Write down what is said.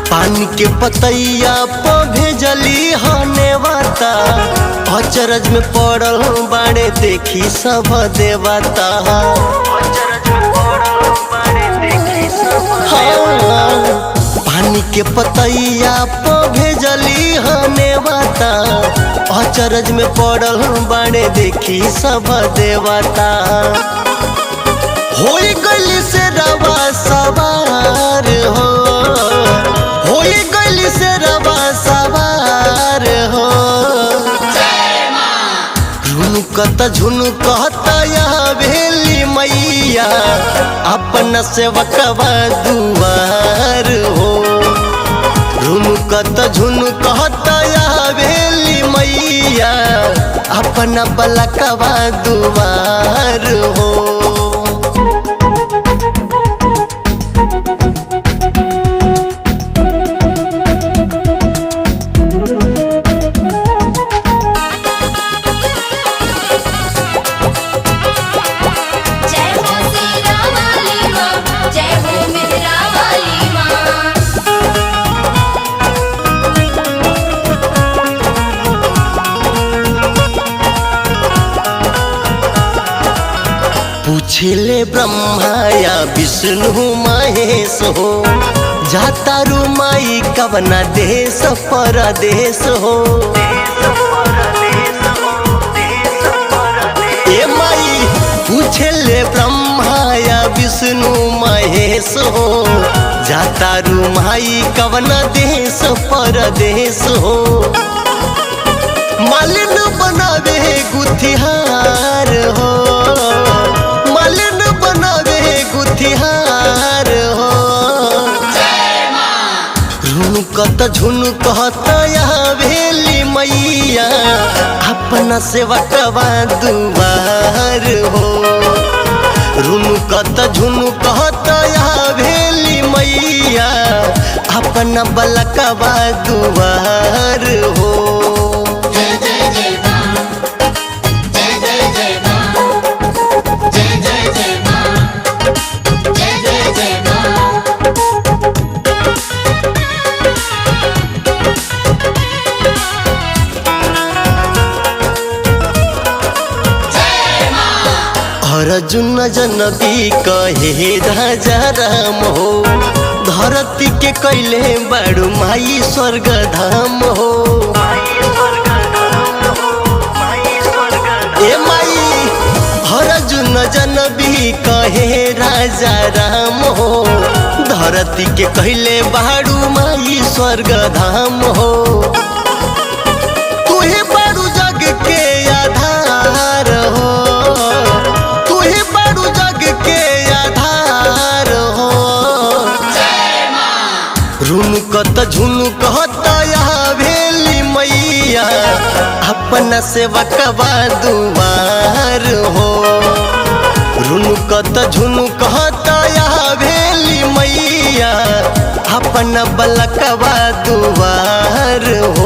पान के पतैया पे भेजली हने वाता, अचरज में पड़ल बाड़े देखी सब देवता। पानी के पतैया पे भेजली हने वाता, अचरज में पड़ल बाड़े देखी सब देवता। होई गली से रवा सवार हो, होई गली से रवा सवार हो। झुनुकत झुनुकत या भेली मैया, अपना सेवकवा दुआर हो। झुनुकत झुनुकत या भेली मैया, अपना बलकवा दुआर हो। पूछले ब्रह्मा या विष्णु महेश हो, जाता रुमाई कवना देश परदेश हो। ए माई पूछले ब्रह्मा या विष्णु महेश हो, जाता रुमाई कवना देश परदेश हो। मालिन बनावे गुथिहार हो, मालिन बनावे गुथिहार हो। झुनुकत झुनुकत या भेली मैया, अपना सेवकवा दुआर हो। झुनुकत झुनुकत या भेली मैया, अपना बलकवा दुआर हो। अर्जुन जनबी कहे राजा राम हो, धरती के कैले बड़ू माई स्वर्ग धाम हो। ए माई अर्जुन जनबी कहे राजा राम हो, धरती के कैले बड़ू माई स्वर्ग धाम हो। तू ही बड़ू जग के आधार हो, झुनुकत झुनुकत या भेली मैया, अपना सेवकवा दुआर हो। झुनुकत झुनुकत या भेली मैया, अपना बलकवा दुआर हो।